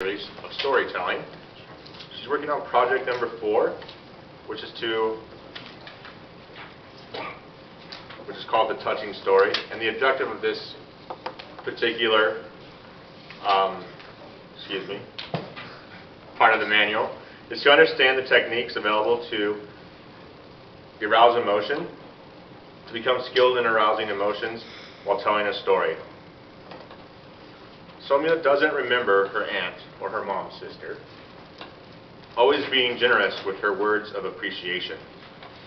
series of storytelling. She's working on project number 4, which is called The Touching Story. And the objective of this particular part of the manual is to understand the techniques available to arouse emotion, to become skilled in arousing emotions while telling a story. Somi doesn't remember her aunt or her mom's sister always being generous with her words of appreciation.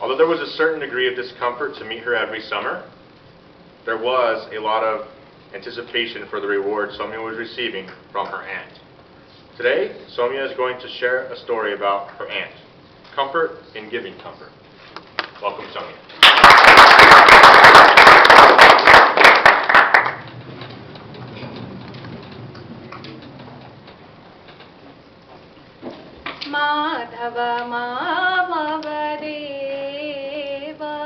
Although there was a certain degree of discomfort to meet her every summer, there was a lot of anticipation for the reward Somi was receiving from her aunt. Today, Somi is going to share a story about her aunt. Comfort in giving comfort. Welcome, Somi. Madhava Mama Deva,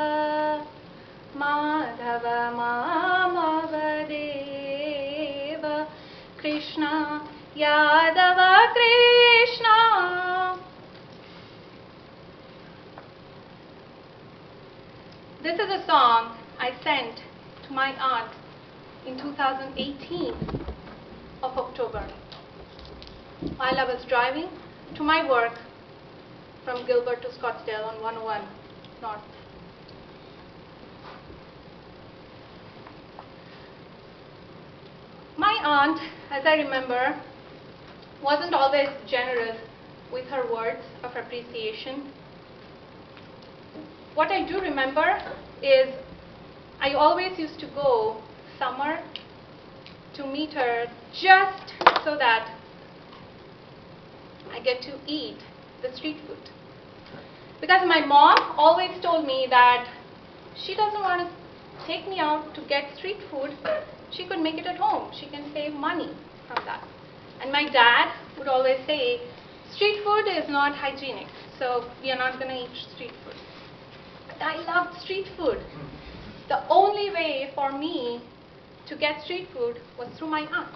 Madhava Mama Deva, Krishna Yadava Krishna. This is a song I sent to my aunt in 2018 of October while I was driving to my work from Gilbert to Scottsdale on 101 North. My aunt, as I remember, wasn't always generous with her words of appreciation. What I do remember is I always used to go summer to meet her just so that I get to eat the street food. Because my mom always told me that she doesn't want to take me out to get street food. She could make it at home. She can save money from that. And my dad would always say, street food is not hygienic, so we are not going to eat street food. But I loved street food. The only way for me to get street food was through my aunt.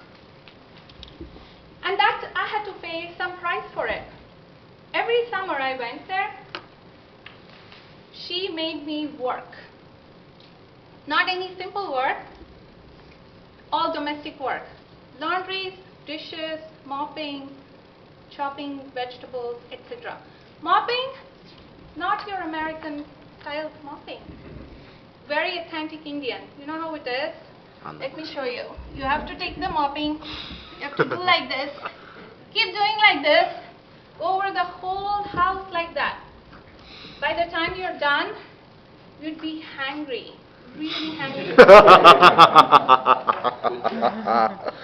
And that I had to pay some price for it. Every summer I went there, she made me work. Not any simple work, all domestic work. Laundries, dishes, mopping, chopping vegetables, etc. Mopping, not your American style mopping. Very authentic Indian. You know how it is? Let me show you. You have to take the mopping, you have to do like this, keep doing like this, go over the whole house like that. By the time you're done, you'd be hangry, really hangry.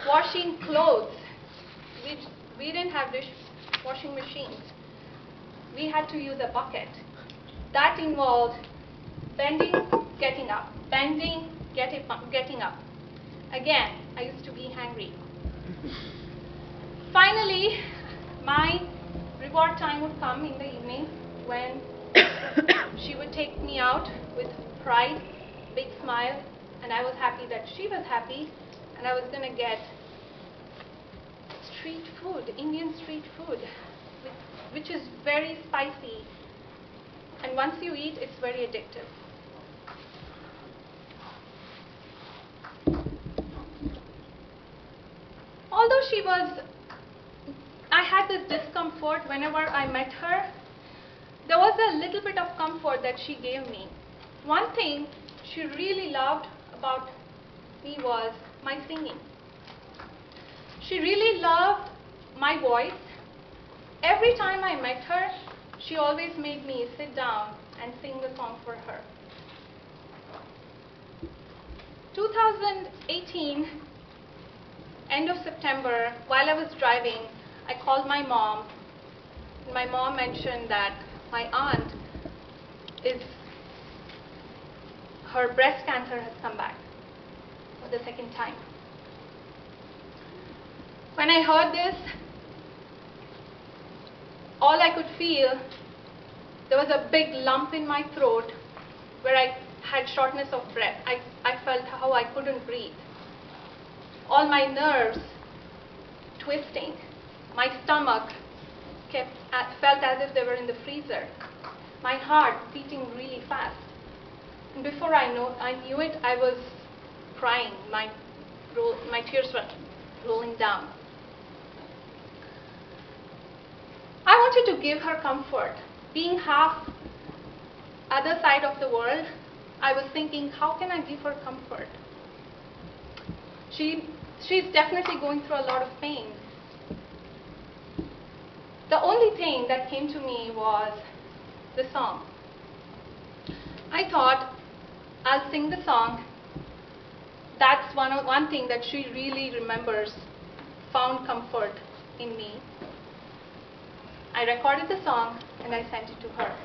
Washing clothes. We didn't have washing machines. We had to use a bucket. That involved bending, getting up, bending, getting up. Again, I used to be hungry. Finally, my reward time would come in the evening when she would take me out with pride, big smile, and I was happy that she was happy, and I was going to get street food, Indian street food, which is very spicy, and once you eat, it's very addictive. Although I had this discomfort whenever I met her, there was a little bit of comfort that she gave me. One thing she really loved about me was my singing. She really loved my voice. Every time I met her, she always made me sit down and sing the song for her. 2018, end of September, while I was driving, I called my mom. My mom mentioned that my aunt her breast cancer has come back for the second time. When I heard this, all I could feel, there was a big lump in my throat where I had shortness of breath. I felt how I couldn't breathe. All my nerves twisting. My stomach felt as if they were in the freezer. My heart beating really fast. And before I knew it, I was crying. My tears were rolling down. I wanted to give her comfort. Being half other side of the world, I was thinking, how can I give her comfort? She's definitely going through a lot of pain. The only thing that came to me was the song. I thought, I'll sing the song. That's one thing that she really remembers, found comfort in me. I recorded the song and I sent it to her.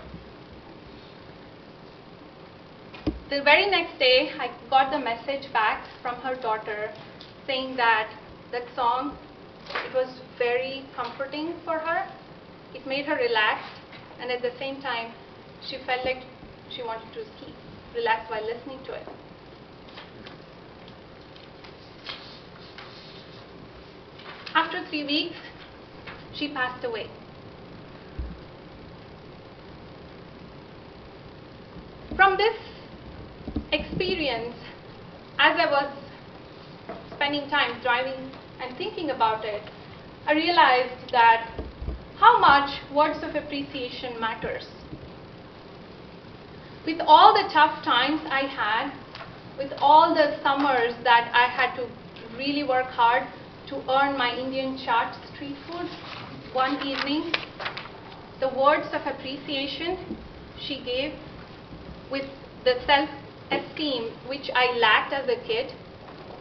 The very next day, I got the message back from her daughter saying that song, it was very comforting for her. It made her relaxed, and at the same time, she felt like she wanted to sleep, relax while listening to it. After 3 weeks, she passed away. From this experience, as I was spending time driving and thinking about it, I realized that how much words of appreciation matters. With all the tough times I had, with all the summers that I had to really work hard to earn my Indian chaat street food, one evening, the words of appreciation she gave, with the self-esteem which I lacked as a kid,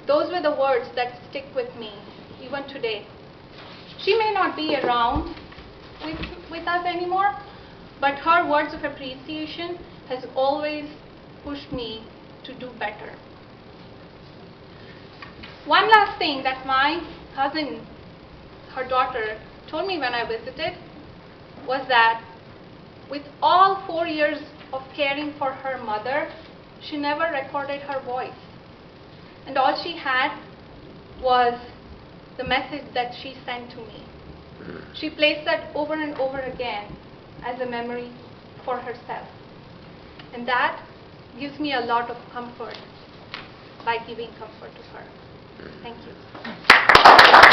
those were the words that stick with me even today. She may not be around with us anymore, but her words of appreciation has always pushed me to do better. One last thing that my cousin, her daughter, told me when I visited was that with all 4 years of caring for her mother, she never recorded her voice. And all she had was the message that she sent to me. She placed that over and over again as a memory for herself. And that gives me a lot of comfort by giving comfort to her. Thank you.